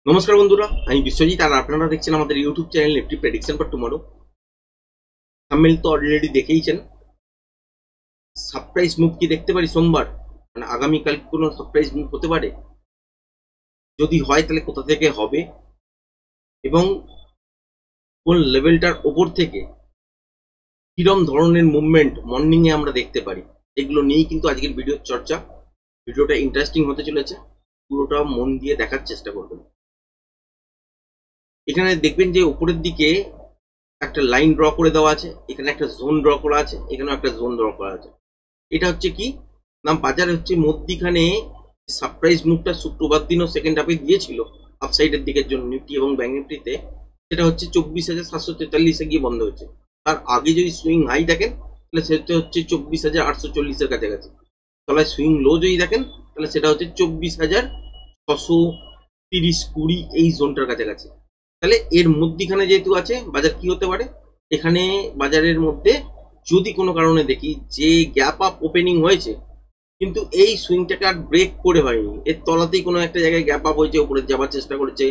নমস্কার বন্ধুরা, আমি বিশ্বজিৎ আর আপনারা দেখছেন আমাদের YouTube channel Nifty prediction for tomorrow. Thumbnail তো অলরেডি দেখেইছেন। সারপ্রাইজ মুভ কি দেখতে পারি সোমবার, মানে আগামীকাল কোনো সারপ্রাইজ মুভ হতে পারে? যদি হয় তাহলে কোথা থেকে হবে এবং কোন লেভেলটার ওপর থেকে কিরম ধরনের মুভমেন্ট মর্নিং এ আমরা দেখতে পারি, এগুলো নিয়েই কিন্তু আজকের ভিডিওর চর্চা। ভিডিওটা ইন্টারেস্টিং হতে চলেছে, পুরোটা মন দিয়ে দেখার চেষ্টা করবেন। এখানে দেখবেন যে উপরের দিকে একটা লাইন ড্র করে দেওয়া আছে, এখানে একটা জোন ড্র করা আছে, এখানেও একটা জোন ড্র করা আছে। এটা হচ্ছে কি না, বাজারে হচ্ছে মধ্যিখানে সারপ্রাইজ মুভটা শুক্রবার দিনও সেকেন্ড হাফে দিয়েছিল আপসাইডের দিকের জন্য নিফটি এবং ব্যাংক নিফটিতে। সেটা হচ্ছে 24,743-এ গিয়ে বন্ধ হয়েছে। তার আগে যদি সুইং হাই দেখেন তাহলে সেটা হচ্ছে 24,840-এর কাছাকাছি। তলায় সুইং লো যদি দেখেন তাহলে সেটা হচ্ছে 24,630-20 এই জোনটার কাছাকাছি। তাহলে এর মধ্যিখানে যেহেতু আছে, বাজার কি হতে পারে? এখানে বাজারের মধ্যে যদি কোনো কারণে দেখি যে গ্যাপ আপ ওপেনিং হয়েছে কিন্তু এই সুইংটাকে আর ব্রেক করে হয়নি, এর তলাতেই কোনো একটা জায়গায় গ্যাপ আপ হয়েছে, উপরে যাওয়ার চেষ্টা করেছে,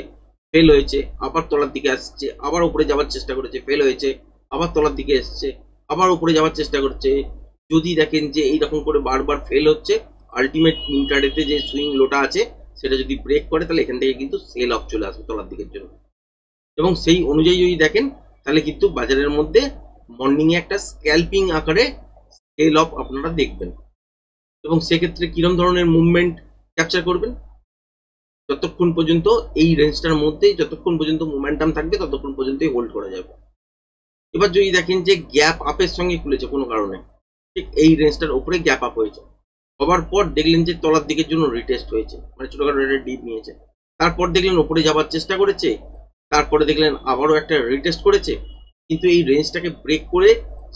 ফেল হয়েছে, আবার তলার দিকে আসছে, আবার উপরে যাওয়ার চেষ্টা করেছে, ফেল হয়েছে, আবার তলার দিকে এসছে, আবার উপরে যাওয়ার চেষ্টা করছে। যদি দেখেন যে এইরকম করে বারবার ফেল হচ্ছে, আলটিমেট ইন্টারডেতে যে সুইং লোটা আছে সেটা যদি ব্রেক করে তাহলে এখান থেকে কিন্তু সেল অফ চলে আসবে তলার দিকের জন্য। এবং সেই অনুযায়ী যদি দেখেন তাহলে কিন্তু বাজারের মধ্যে মর্নিং এ একটা স্ক্যাল্পিং আকারে সেল অফ আপনারা দেখবেন। এবং সেক্ষেত্রে কিরম ধরনের মুভমেন্ট ক্যাপচার করবেন? যতক্ষণ পর্যন্ত এই রেঞ্জটার মধ্যে যতক্ষণ পর্যন্ত মোমেন্টাম থাকবে ততক্ষণ পর্যন্তই হোল্ড করা যাবে। এবার যদি দেখেন যে গ্যাপ আপের সঙ্গে খুলেছে কোনো কারণে, ঠিক এই রেঞ্জটার উপরে গ্যাপ আপ হয়েছে, হবার পর দেখলেন যে তলার দিকের জন্য রিটেস্ট হয়েছে, মানে ছোটখাটো রেটের ডিপ নিয়েছে, তারপর দেখলেন উপরে যাবার চেষ্টা করেছে, তারপরে দেখলেন আবারও একটা রিটেস্ট করেছে, কিন্তু এই রেঞ্জটাকে ব্রেক করে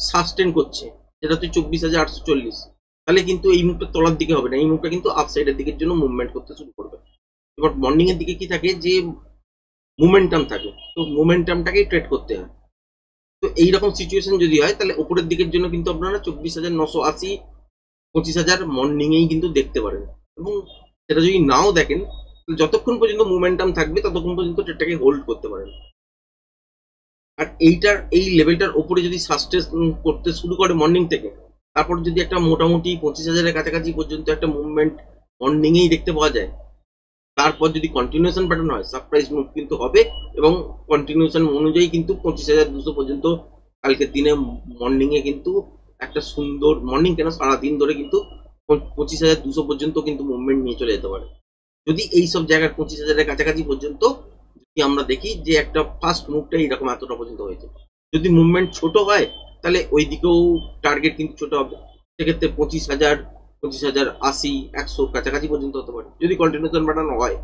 সাস্টেন করছে, যেটা হচ্ছে 24,840। তাহলে কিন্তু এই মুভটা তলার দিকে হবে না, এই মুভটা কিন্তু আপসাইডের দিকের জন্য মুভমেন্ট করতে শুরু করবে। এবার মর্নিং এর দিকে কি থাকে, যে মোমেন্টাম থাকে, তো মোমেন্টামটাকেই ট্রেড করতে হয়। তো এইরকম সিচুয়েশন যদি হয় তাহলে উপরের দিকের জন্য কিন্তু আপনারা 24,980, 25,000 মর্নিং এই কিন্তু দেখতে পারেন। এবং সেটা যদি নাও দেখেন, যতক্ষণ পর্যন্ত মোমেন্টাম থাকবে ততক্ষণ পর্যন্ত ট্রেডটাকে হোল্ড করতে পারেন। আর এই লেভেলটার উপরে যদি সাস্টেন করতে শুরু করে মর্নিং থেকে, তারপর যদি একটা মোটামুটি 25,000-এর কাছাকাছি পর্যন্ত একটা মুভমেন্ট মর্নিং এই দেখতে পাওয়া যায়, তারপর যদি কন্টিনিউশন প্যাটার্ন হয়, সারপ্রাইজ মুভ কিন্তু হবে। এবং কন্টিনিউশন অনুযায়ী কিন্তু 25,200 পর্যন্ত কালকের দিনে মর্নিং এ কিন্তু একটা সুন্দর মর্নিং, কেন সারাদিন ধরে কিন্তু 25,200 পর্যন্ত কিন্তু মুভমেন্ট নিয়ে চলে যেতে পারে। যদি এই সব জায়গার 25,000-এর কাছাকাছি পর্যন্ত যদি আমরা দেখি যে একটা ফার্স্ট মুভটা এইরকম এতটা পর্যন্ত হয়েছে, যদি মুভমেন্ট ছোট হয় তাহলে ওই দিকেও টার্গেট কিন্তু ছোট হবে। সেক্ষেত্রে 25,000, 25,080, 100 কাছাকাছি পর্যন্ত হতে পারে যদি কন্টিনিউশন বাড়ানো হয়।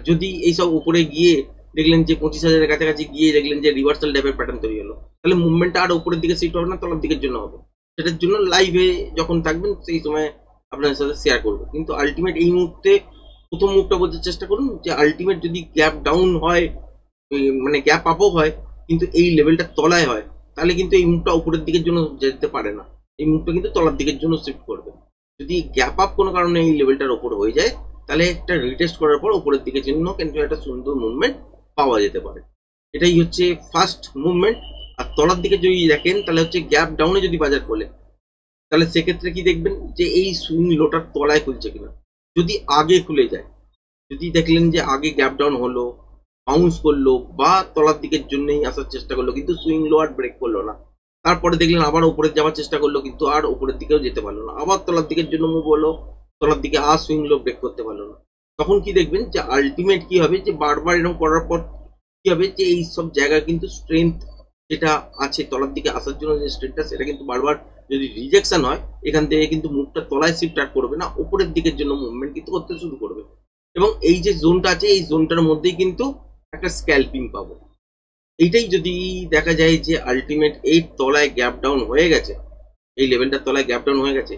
যদি এইসব উপরে গিয়ে দেখলেন যে 25,000-এর কাছাকাছি গিয়ে দেখলেন যে রিভার্সাল টাইপের প্যাটার্ন তৈরি হলো, তাহলে মুভমেন্টটা আর উপরের দিকে শিফট হবে না, তলার দিকের জন্য হবে। সেটার জন্য লাইভে যখন থাকবেন সেই সময় আপনাদের সাথে শেয়ার করবো। কিন্তু আলটিমেট এই মুহূর্তে প্রথম মুভটা বোঝার চেষ্টা করুন যে আলটিমেট যদি গ্যাপ ডাউন হয়, মানে গ্যাপ আপও হয়, কিন্তু এই লেভেলটা তলায় হয়, তাহলে কিন্তু এই মুভটা উপরের দিকের জন্য যেতে পারে না, এই মুভটা কিন্তু তলার দিকের জন্য শিফট করবে। যদি গ্যাপ আপ কোনো কারণে এই লেভেলটার ওপর হয়ে যায় তাহলে একটা রিটেস্ট করার পর উপরের দিকের জন্য কিন্তু একটা সুন্দর মুভমেন্ট পাওয়া যেতে পারে। এটাই হচ্ছে ফার্স্ট মুভমেন্ট। আর তলার দিকে যদি দেখেন তাহলে হচ্ছে গ্যাপ ডাউনে যদি বাজার খোলে, তাহলে সেক্ষেত্রে কি দেখবেন যে এই সুইং লোটার তলায় খুলছে কিনা। যদি আগে খুলে যায়, যদি দেখলেন যে আগে গ্যাপ ডাউন হলো, বাউন্স করলো বা তলার দিকের জন্যই আসার চেষ্টা করলো কিন্তু সুইং লো আর ব্রেক করলো না, তারপরে দেখলেন আবার উপরে যাওয়ার চেষ্টা করলো কিন্তু আর উপরের দিকেও যেতে পারলো না, আবার তলার দিকের জন্য মুভ হলো, তলার দিকে আর সুইং লো ব্রেক করতে পারলো না, তখন কি দেখবেন যে আলটিমেট কি হবে, যে বারবার এরকম করার পর কি হবে যে এই সব জায়গায় কিন্তু স্ট্রেংথ যেটা আছে তলার দিকে আসার জন্য, যে স্ট্রেংথটা সেটা কিন্তু বারবার যদি রিজেকশন হয়, এখান থেকে কিন্তু মুভটা তলায় শিফট আর করবে না, উপরের দিকের জন্য মুভমেন্ট কিন্তু করতে শুরু করবে। এবং এই যে জোনটা আছে এই জোনটার মধ্যেই কিন্তু একটা স্ক্যাল্পিং পাবো। এইটাই যদি দেখা যায় যে আলটিমেট এই তলায় গ্যাপ ডাউন হয়ে গেছে, এই লেভেলটার তলায় গ্যাপ ডাউন হয়ে গেছে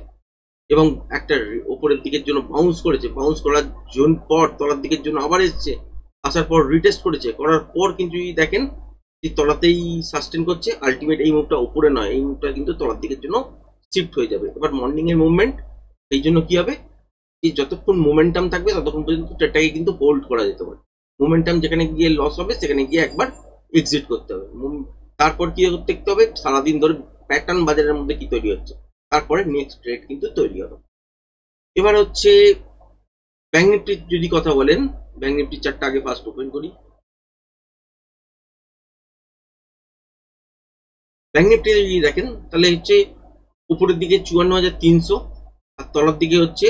এবং একটা উপরের দিকের জন্য বাউন্স করেছে, বাউন্স করার জোন পর তলার দিকের জন্য আবার এসছে, আসার পর রিটেস্ট করেছে, করার পর কিন্তু যদি দেখেন যে তলাতেই সাস্টেন করছে, আলটিমেট এই মুভটা উপরে নয়, এই মুভটা কিন্তু তলার দিকের জন্য শিফট হয়ে যাবে। এবার মর্নিং এর মুভমেন্ট এই জন্য কি হবে, যে যতক্ষণ মোমেন্টাম থাকবে ততক্ষণ পর্যন্ত ট্রেডটাকে কিন্তু হোল্ড করা যেতে পারে। মোমেন্টাম যেখানে গিয়ে লস হবে সেখানে গিয়ে একবার এক্সিট করতে হবে। তারপর কি দেখতে হবে সারাদিন ধরে প্যাটার্ন বাজারের মধ্যে কি তৈরি হচ্ছে, তারপরে নেক্সট ট্রেড কিন্তু তৈরি হবে। এবার হচ্ছে ব্যাংক নিফটির যদি কথা বলেন, ব্যাংক নিফটির চার্টটা আগে ফার্স্ট ওপেন করি। ব্যাংক নিফটি যদি দেখেন তাহলে হচ্ছে উপরের দিকে 54,300 আর তলার দিকে হচ্ছে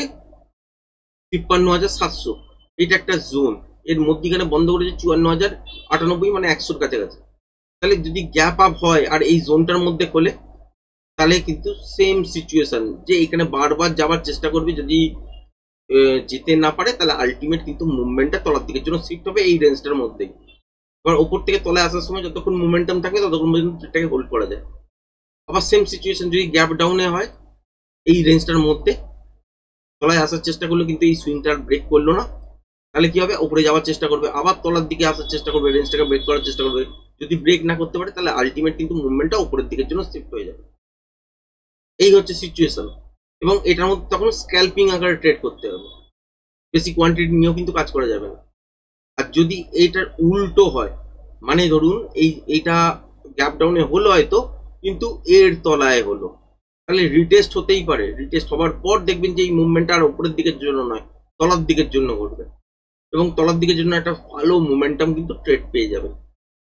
53,700, এটা একটা জোন। এর মধ্যখানে বন্ধ করেছে 54,098, মানে 100-র কাছাকাছি। তাহলে যদি গ্যাপ আপ হয় আর এই জোনটার মধ্যে খোলে তাহলে কিন্তু সেম সিচুয়েশন, যে এখানে বারবার যাওয়ার চেষ্টা করবে, যদি যেতে না পারে তাহলে আলটিমেট কিন্তু মুভমেন্টটা তলার দিকের জন্য শিফট হবে এই রেঞ্জটার মধ্যেই। এবার ওপর থেকে তলায় আসার সময় যতক্ষণ মোমেন্টাম থাকবে ততক্ষণ পর্যন্ত এটাকে হোল্ড করা যায়। আবার সেম সিচুয়েশন যদি গ্যাপ ডাউনে হয় এই রেঞ্জটার মধ্যে তলায় আসার চেষ্টা করলে কিন্তু এই সুইংটার ব্রেক করলো না, তাহলে কি হবে উপরে যাওয়ার চেষ্টা করবে, আবার তলার দিকে আসার চেষ্টা করবে, রেঞ্জটাকে ব্রেক করার চেষ্টা করবে। যদি ব্রেক না করতে পারে তাহলে আলটিমেট কিন্তু মুভমেন্টটা উপরের দিকের জন্য শিফট হয়ে যাবে। এই হচ্ছে সিচুয়েশন। এবং এটার মধ্যে তখন স্ক্যাল্পিং আকারে ট্রেড করতে হবে, বেশি কোয়ান্টিটি নিয়েও কিন্তু কাজ করা যাবে না। আর যদি এইটার উল্টো হয়, মানে ধরুন এইটা গ্যাপ ডাউনে হলো হয়তো, কিন্তু এর তলায় হলো, তাহলে রিটেস্ট হতেই পারে। রিটেস্ট হওয়ার পর দেখবেন যে এই মুভমেন্টটা আর উপরের দিকের জন্য নয়, তলার দিকের জন্য ঘটবে, এবং তলার দিকের জন্য একটা ভালো মোমেন্টাম কিন্তু ট্রেড পেয়ে যাবে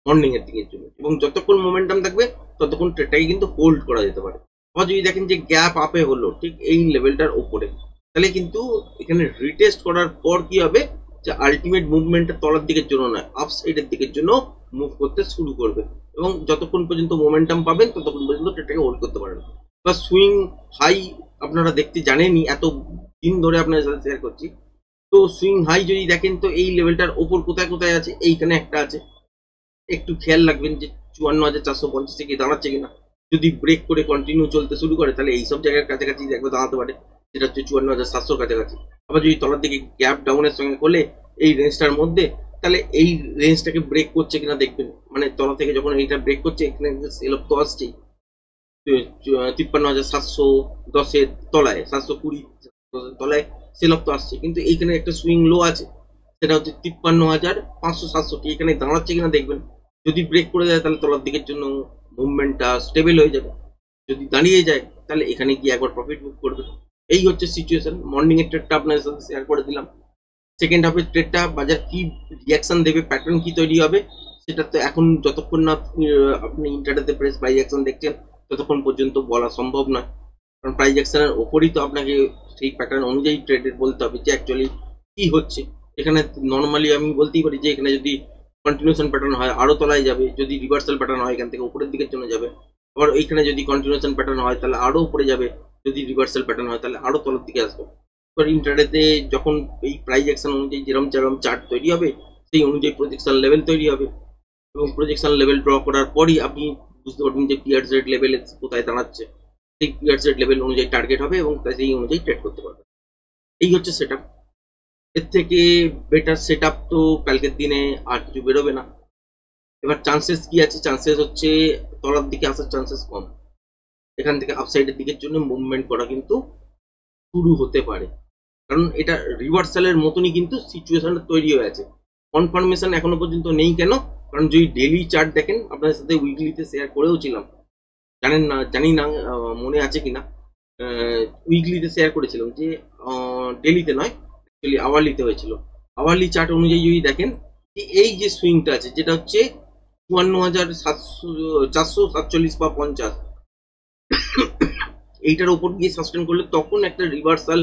মর্নিং এর দিকের জন্য। এবং যতক্ষণ মোমেন্টাম থাকবে ততক্ষণ ট্রেডটাকে কিন্তু হোল্ড করা যেতে পারে। আবার যদি দেখেন যে গ্যাপ আপে হলো ঠিক এই লেভেলটার ওপরে, তাহলে কিন্তু এখানে রিটেস্ট করার পর কি হবে, যে আলটিমেট মুভমেন্টটা তলার দিকের জন্য নয় আপ সাইডের দিকের জন্য মুভ করতে শুরু করবে, এবং যতক্ষণ পর্যন্ত মোমেন্টাম পাবেন ততক্ষণ পর্যন্ত ট্রেডটাকে হোল্ড করতে পারবেন। বা সুইং হাই আপনারা দেখতে জানেনই, এত দিন ধরে আপনাদের সাথে শেয়ার করছি। তো সুইং হাই যদি দেখেন তো এই লেভেলটার ওপর কোথায় কোথায় আছে, এইখানে একটা আছে, একটু খেয়াল রাখবেন যে 54,450 কি দাঁড়াচ্ছে কিনা। যদি ব্রেক করে কন্টিনিউ চলতে শুরু করে তাহলে এইসব জায়গার কাছাকাছি একবার দাঁড়াতে পারে, যেটা হচ্ছে 54,700 কাছাকাছি। আবার যদি তলার দিকে গ্যাপ ডাউনের সঙ্গে করলে এই রেঞ্জটার মধ্যে, তাহলে এই রেঞ্জটাকে ব্রেক করছে কিনা দেখবেন। মানে তলা থেকে যখন এইটা ব্রেক করছে এখানে সেল অফ তো আসছেই 53,710-এর তলায়, 720 তলায় সেল অফ তো আসছে, কিন্তু এইখানে একটা সুইং লো আছে, সেটা হচ্ছে 53,567, এখানে দাঁড়াচ্ছে কিনা দেখবেন। যদি ব্রেক করে দেয় তাহলে তলার দিকের জন্য মুভমেন্টটা স্টেবল হয়ে যাবে, যদি দাঁড়িয়ে যায় তাহলে এখানে গিয়ে একবার প্রফিট বুক করবে। এই হচ্ছে সিচুয়েশন। মর্নিং এর ট্রেডটা আপনাদের সাথে শেয়ার করে দিলাম। সেকেন্ড হাফের ট্রেডটা বাজার কি রিয়াকশন দেবে, প্যাটার্ন কি তৈরি হবে, সেটা তো এখন যতক্ষণ না আপনি ইন্টারডেতে প্রেস প্রাইস অ্যাকশন দেখছেন ততক্ষণ পর্যন্ত বলা সম্ভব নয়, কারণ প্রাইস অ্যাকশনের ওপরই তো আপনাকে সেই প্যাটার্ন অনুযায়ী ট্রেডের বলতে হবে যে অ্যাকচুয়ালি কি হচ্ছে। এখানে নর্মালি আমি বলতেই পারি যে এখানে যদি কন্টিনিউশন প্যাটার্ন হয় আরো তলায় যাবে, যদি রিভার্সাল প্যাটার্ন হয় এখান থেকে উপরের দিকের জন্য যাবে, আবার এইখানে যদি কন্টিনিউশন প্যাটার্ন হয় তাহলে আরো উপরে যাবে, যদি রিভার্সাল প্যাটার্ন হয় তাহলে আরো তলার দিকে আসবে। এবার ইন্টারডেতে যখন এই প্রাইস অ্যাকশন অনুযায়ী যেরকম যেরকম চার্ট তৈরি হবে সেই অনুযায়ী প্রজেকশন লেভেল তৈরি হবে, এবং প্রজেকশন লেভেল ড্র করার পরই আপনি বুঝতে পারবেন যে পিয়ার জেড লেভেল কোথায় দাঁড়াচ্ছে, সেই পিয়ার জেড লেভেল অনুযায়ী টার্গেট হবে এবং সেই অনুযায়ী ট্রেড করতে পারবে। এই হচ্ছে সেট আপ। এর থেকে বেটার সেট আপ তো কালকের দিনে আর কিছু বেরোবে না। এবার চান্সেস কি আছে, চান্সেস হচ্ছে তলার দিকে আসার চান্সেস কম, এখান থেকে আপসাইডের দিকের জন্য মুভমেন্ট করা কিন্তু শুরু হতে পারে, কারণ এটা রিভার্সালের মতনই কিন্তু সিচুয়েশনটা তৈরি হয়ে আছে। কনফার্মেশন এখনো পর্যন্ত নেই, কেন? কারণ যদি ডেলি চার্ট দেখেন, আপনাদের সাথে উইকলিতে শেয়ার করেও ছিলাম, জানেন না জানি না মনে আছে কিনা, উইকলিতে শেয়ার করেছিলাম যে ডেলিতে নয় অ্যাকচুয়ালি আওয়ারলিতে হয়েছিল। আওয়ারলি চার্ট অনুযায়ী যদি দেখেন যে এই যে সুইংটা আছে যেটা হচ্ছে 54,447 বা 50, এইটার উপর গিয়ে সাস্টেন করলে তখন একটা রিভার্সাল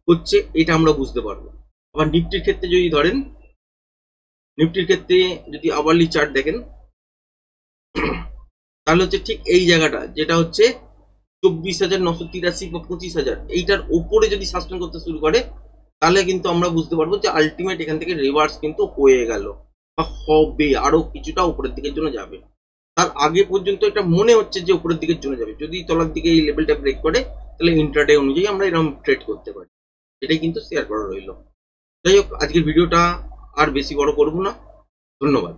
হচ্ছে, এটা আমরা বুঝতে পারবো। আবার নিফটির ক্ষেত্রে যদি ধরেন, নিফটির ক্ষেত্রে যদি আওয়ারলি চার্ট দেখেন তাহলে হচ্ছে ঠিক এই জায়গাটা যেটা হচ্ছে 24,983 বা 25,000, এইটার ওপরে যদি সাস্টেন করতে শুরু করে তাহলে কিন্তু আমরা বুঝতে পারবো যে আলটিমেট এখান থেকে রিভার্স কিন্তু হয়ে গেল বা হবে, আরো কিছুটা উপরের দিকের জন্য যাবে। তার আগে পর্যন্ত এটা মনে হচ্ছে যে উপরের দিকের জন্য যাবে, যদি তলার দিকে এই লেভেলটা ব্রেক করে তাহলে ইন্ট্রাডে অনুযায়ী আমরা এরকম ট্রেড করতে পারি। এটাই কিন্তু শেয়ার করা রইল। যাই হোক, আজকের ভিডিওটা আর বেশি বড় করব না, ধন্যবাদ।